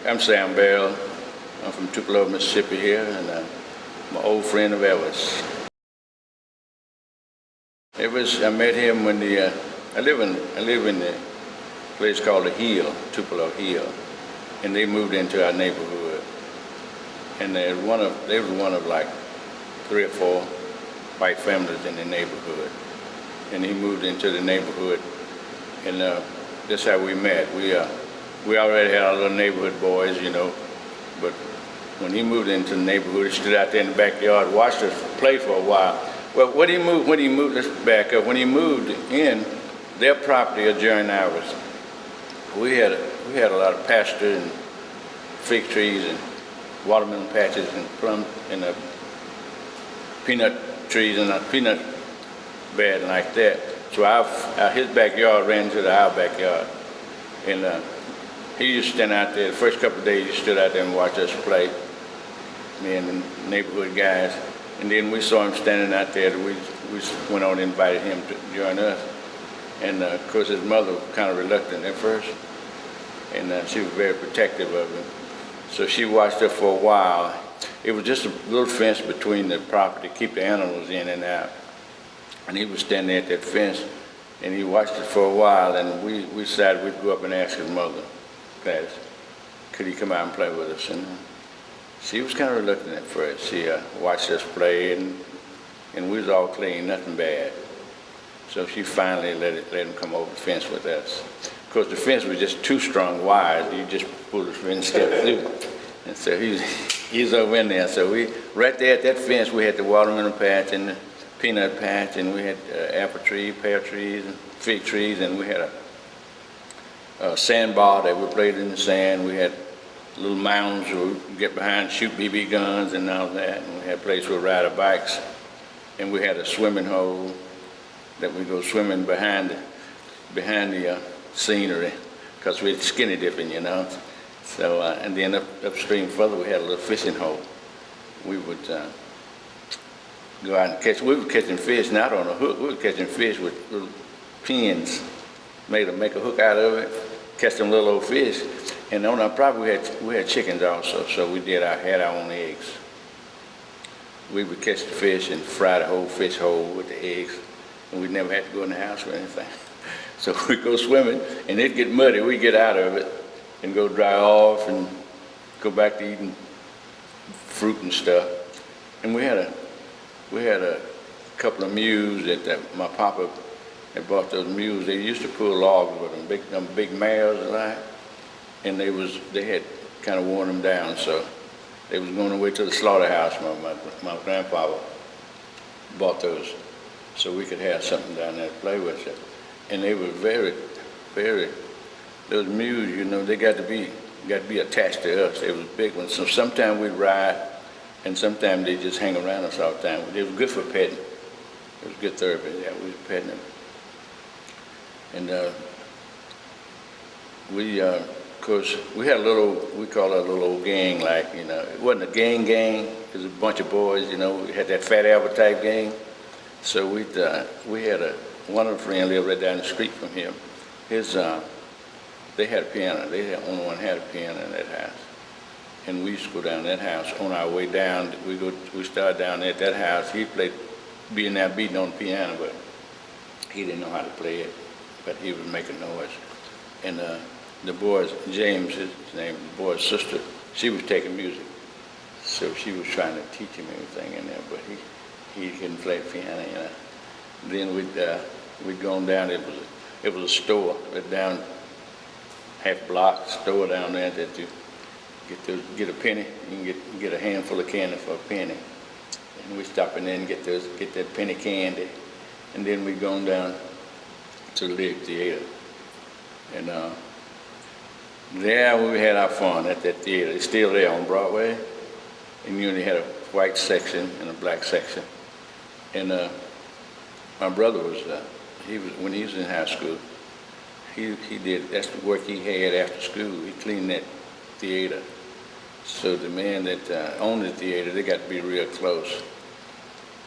I'm Sam Bell. I'm from Tupelo, Mississippi here, and I'm an old friend of Ellis. I met him when I live in the place called the Hill, Tupelo Hill, and they moved into our neighborhood. And they were one of like 3 or 4 white families in the neighborhood. And he moved into the neighborhood, and that's how we met. We already had our little neighborhood boys, but when he moved into the neighborhood, he stood out there in the backyard, watched us play for a while. Well, when he moved, let's back up. When he moved in, their property adjoined ours. We had a lot of pasture and fig trees and watermelon patches and plum and peanut trees and a peanut bed like that. So his backyard ran to our backyard, and he used to stand out there. The first couple of days, he stood out there and watched us play, me and the neighborhood guys. And then we saw him standing out there. We went on and invited him to join us. And of course, his mother was kind of reluctant at first, and she was very protective of him. So she watched us for a while. It was just a little fence between the property to keep the animals in and out. And he was standing at that fence, and he watched it for a while. And we decided we'd go up and ask his mother, Gladys, could he come out and play with us? And she was kind of reluctant at first. She watched us play, and we was all clean, nothing bad. So she finally let him come over the fence with us. Of course, the fence was just 2 strong wires. You just pull the fence step through. And so he was over in there. So right there at that fence, we had the watermelon patch and the peanut patch, and we had apple tree, pear trees, and fig trees, and we had a sandbar that we played in the sand. We had little mounds where we could get behind, shoot BB guns and all that. And we had a place where we ride our bikes. And we had a swimming hole that we go swimming behind the scenery, because we're skinny dipping, So, and then upstream further, we had a little fishing hole. We would go out and catch. We were catching fish, not on a hook. We were catching fish with little pins, make a hook out of it, catch them little old fish. And on our property, we had chickens also, so we had our own eggs. We would catch the fish and fry the whole fish whole with the eggs, and we never had to go in the house or anything. So we'd go swimming, and it'd get muddy. We'd get out of it and go dry off and go back to eating fruit and stuff. And we had a couple of mules that my papa had bought. Those mules. They used to pull logs with them, big mares a lot, and they had kind of worn them down. So they was going away to the slaughterhouse. My grandfather bought those so we could have something down there to play with. And they were very, very. Those mules, they got to be attached to us. They was big ones. So sometimes we'd ride, and sometimes they just hang around us all the time. It was good for petting. It was good therapy. Yeah, we was petting them. And of course, we had we call it a little old gang. It wasn't a gang. It was a bunch of boys. We had that Fat Albert type gang. So we had one of the friends lived right down the street from him. They had a piano. They the only one had a piano in that house. And we used to go down that house. On our way down, we started down there at that house. He played, beating on the piano, but he didn't know how to play it. But he was making noise. And the boy's, James, his name, the boy's sister, she was taking music. So she was trying to teach him everything in there, but he couldn't play the piano, Then we'd gone down. It was a store, down half block store down there that you get a penny. You can get a handful of candy for a penny. And we stop in there and get that penny candy. And then we'd gone down to the Lick Theater. And there we had our fun at that theater. It's still there on Broadway. And you only had a white section and a black section. And my brother when he was in high school, that's the work he had after school. He cleaned that theater. So the man that owned the theater, they got to be real close.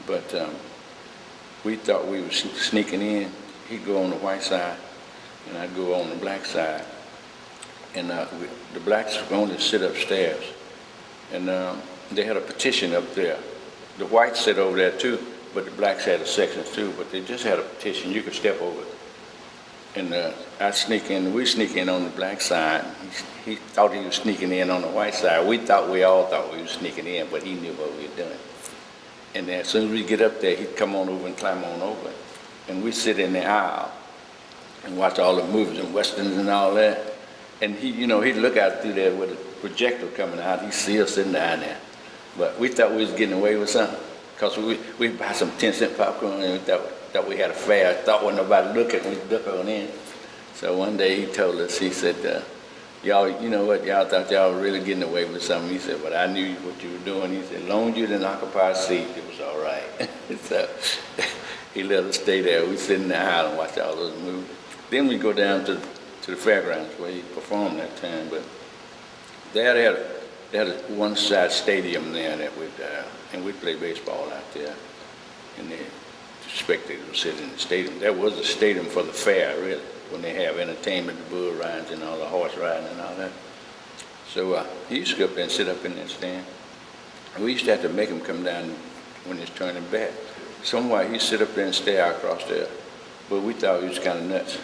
But we thought we were sneaking in. He'd go on the white side, and I'd go on the black side. and the blacks would only sit upstairs, and they had a petition up there. The whites sat over there too, but the blacks had a section too, but they just had a petition. You could step over it. And we sneak in on the black side. He thought he was sneaking in on the white side. We all thought we were sneaking in, but he knew what we were doing. And then as soon as we get up there, he'd come on over and climb on over. And we sit in the aisle and watch all the movies and westerns and all that. And he'd look out through there with a projector coming out. He'd see us sitting down there. But we thought we was getting away with something, because we buy some 10-cent popcorn and we thought we had a fair. Thought when nobody looking, we duck on in. So one day he told us, he said, y'all, you know what, y'all thought y'all were really getting away with something. He said, but I knew what you were doing. He said, as long as you didn't occupy a seat, it was all right. So he let us stay there. We sit in the aisle and watch all those movies. Then we go down to the fairgrounds where he performed that time. But there they had a one-side stadium there and we'd play baseball out there. And the spectators would sit in the stadium. That was a stadium for the fair, really, when they have entertainment, the bull rides and all the horse riding and all that. So he used to go up there and sit up in that stand. And we used to have to make him come down when he's turning back. Somewhere he'd sit up there and stare across there. But we thought he was kind of nuts.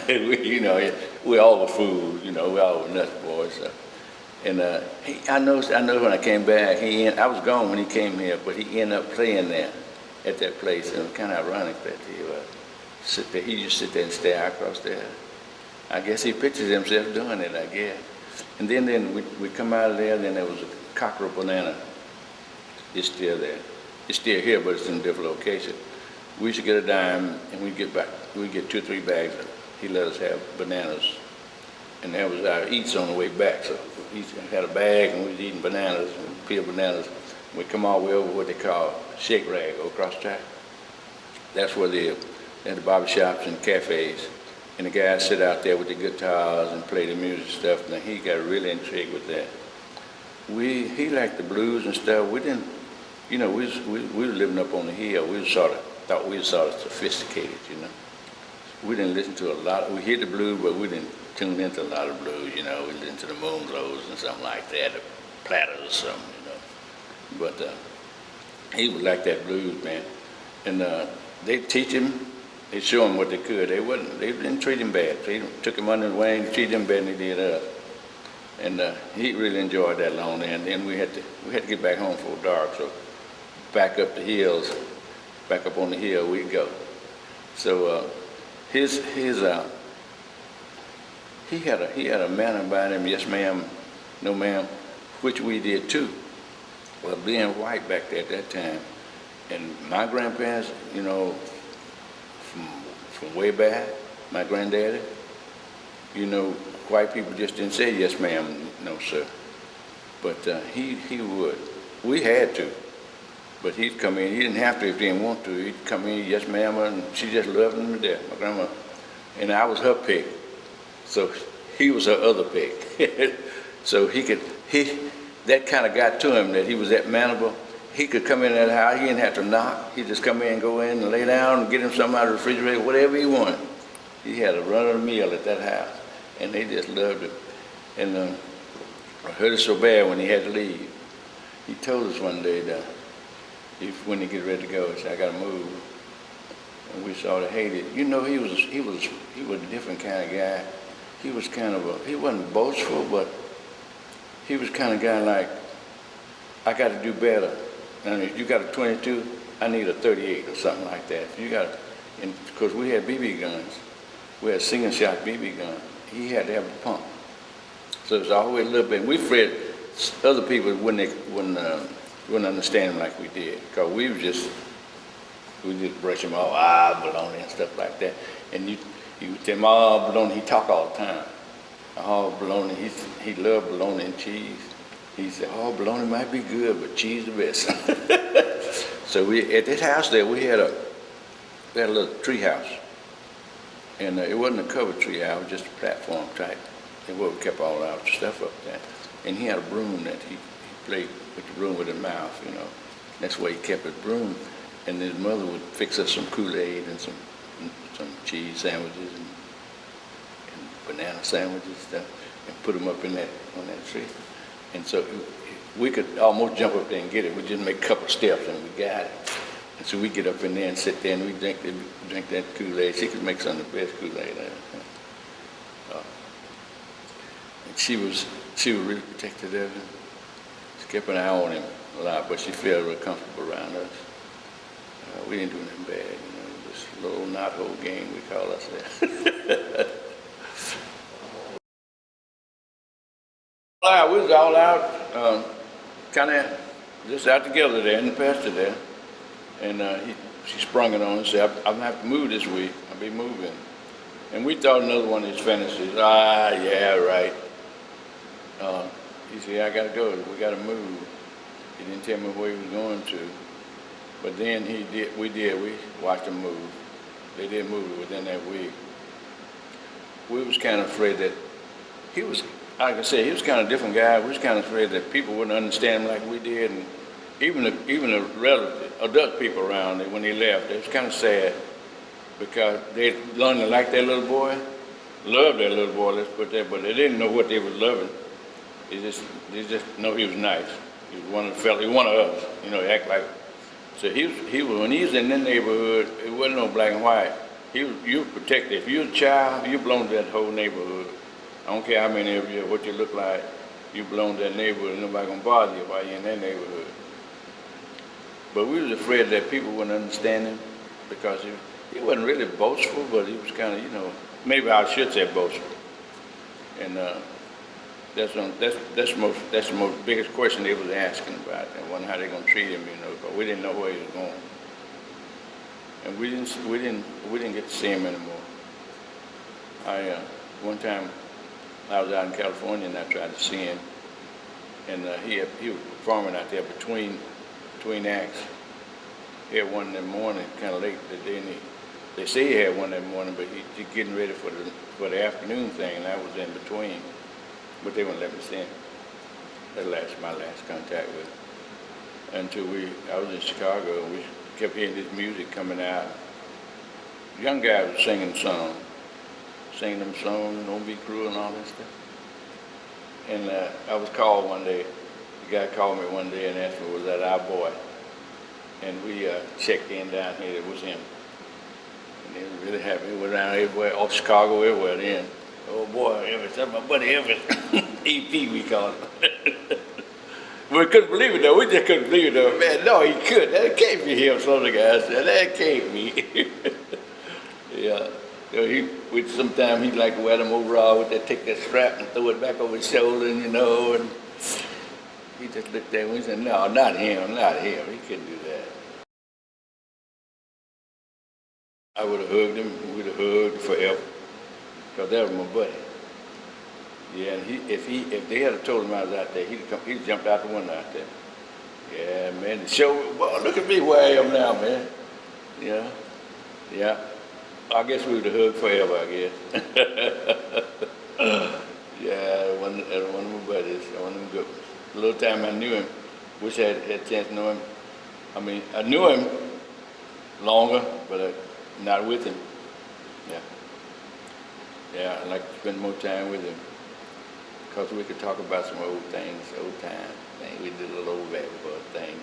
we all were fools, we all were nuts boys. And I noticed when I came back, I was gone when he came here, but he ended up playing there at that place. And it was kind of ironic that he used to sit there and stare across there. I guess he pictured himself doing it, I guess. And then we come out of there, then there was a cockerel banana. It's still there. It's still here, but it's in a different location. We used to get a dime, and we'd get 2 or 3 bags of it. He let us have bananas. And that was our eats on the way back. So he had a bag, and we was eating bananas, and peeled bananas. We'd come all the way over what they call shake rag, go across the track. That's where they had the barber shops and cafes. And the guys sit out there with the guitars and play the music stuff, and he got really intrigued with that. He liked the blues and stuff. We didn't, we were living up on the hill. We thought we were sort of sophisticated, We didn't listen to a lot. We hear the blues, but we didn't tune into a lot of blues, We listened to the Moonglows and something like that, the Platters or something, But he was like that blues, man. And they'd teach him, they'd show him what they could. They didn't treat him bad. Took him under the wing, treated him better than they did us. And he really enjoyed that long there. And then we had to get back home before dark, so back up the hills, back up on the hill we'd go. So he had a manner about him, yes ma'am, no ma'am, which we did too. Well, being white back there at that time, and my grandparents, from way back, my granddaddy, white people just didn't say yes ma'am, no sir. But he would. We had to. But he'd come in, he didn't have to if he didn't want to. He'd come in, yes ma'am, and she just loved him to death, my grandma. And I was her pick. So he was her other pick. So that kind of got to him, that he was that mannerable. He could come in that house, he didn't have to knock. He'd just come in, go in and lay down and get him something out of the refrigerator, whatever he wanted. He had a run of the meal at that house, and they just loved him. And I hurt it so bad when he had to leave. He told us one day that when he get ready to go, he said, I gotta move. And we sort of hated. He was a different kind of guy. He was he wasn't boastful, but he was kind of guy like, I got to do better. And if you got a 22, I need a 38 or something like that. Because we had BB guns. We had single shot BB guns. He had to have a pump. So it was always a little bit. We afraid other people wouldn't understand him like we did. Because we just brush him off, baloney and stuff like that. And you would tell him, baloney, he talk all the time. Baloney, he loved bologna and cheese. He said, bologna might be good, but cheese the best. So at this house there, we had a little tree house. And it wasn't a covered tree house, it was just a platform type. And we kept all our stuff up there. And he had a broom that he played with the broom with his mouth, That's where he kept his broom. And his mother would fix us some Kool-Aid and some cheese sandwiches and banana sandwiches and stuff. and put them up in that, on that tree. And so we could almost jump up there and get it. We just make a couple steps and we got it. And so we get up in there and sit there and we drink that Kool-Aid. She could make some of the best Kool-Aid. And she was really protective of him. She kept an eye on him a lot, but she felt real comfortable around us. We didn't do anything bad, you know, this little knothole game we call ourselves. We was all out, kind of just out together there in the pasture there. And she sprung it on and said, I'm going to have to move this week. I'll be moving. And we thought another one of his fantasies. Yeah, right. He said, I got to go. We got to move. He didn't tell me where he was going to. But then we watched him move. They did move it within that week. We was kind of afraid that he was, like I said, he was kind of a different guy. We was kind of afraid that people wouldn't understand him like we did. And even the relative, adult people around when they left, it was kind of sad because they learned to like their little boy, loved their little boy, let's put that, but they didn't know what they was loving. They just know he was nice. He was one of the fellas, he was one of us, you know, act like. So he was when he was in that neighborhood, it wasn't no black and white. You were protected. If you was a child, you belonged to that whole neighborhood. I don't care how many of you, what you look like, you belong to that neighborhood, and nobody gonna bother you while you're in that neighborhood. But we was afraid that people wouldn't understand him because he wasn't really boastful, but he was kind of, you know, maybe I should say boastful. And that's the most biggest question they was asking about, and wondering how they gonna treat him, you know, because we didn't know where he was going, and we didn't get to see him anymore. One time I was out in California and I tried to see him, and he was performing out there between acts. He had one that morning, kind of late. They say he had one that morning, but he getting ready for the afternoon thing, and I was in between. But they wouldn't let me see him. That's my last contact with him. Until I was in Chicago, and we kept hearing this music coming out. Young guy was singing them songs, Don't Be Cruel and all that stuff. And I was called one day. The guy called me one day and asked me, was that our boy? And we checked in down here, it was him. And they were really happy. He went around everywhere, all Chicago, everywhere then. Oh boy, Everett, that's my buddy Everett. EP we called him. We couldn't believe it though, we just couldn't believe it though. Man, no, he could. That can't be him, some of the guys said, that can't be. Yeah. So sometimes he'd like to wear them overalls, take that strap and throw it back over his shoulder, and, you know, and he just looked at me and said, no, not him, he couldn't do that. I would have hugged him, we'd have hugged forever, because that was my buddy. Yeah, and if they had told him I was out there, he'd jumped out the window out there. Yeah, man, the show, boy, look at me where I am now, man. Yeah. I guess we would have hugged forever, I guess. Yeah, one of my buddies, one of them good ones. The little time I knew him, wish I had a chance to know him. I mean, I knew him longer, but not with him. Yeah, I'd like to spend more time with him because we could talk about some old things, old time things. We did a little old bad things.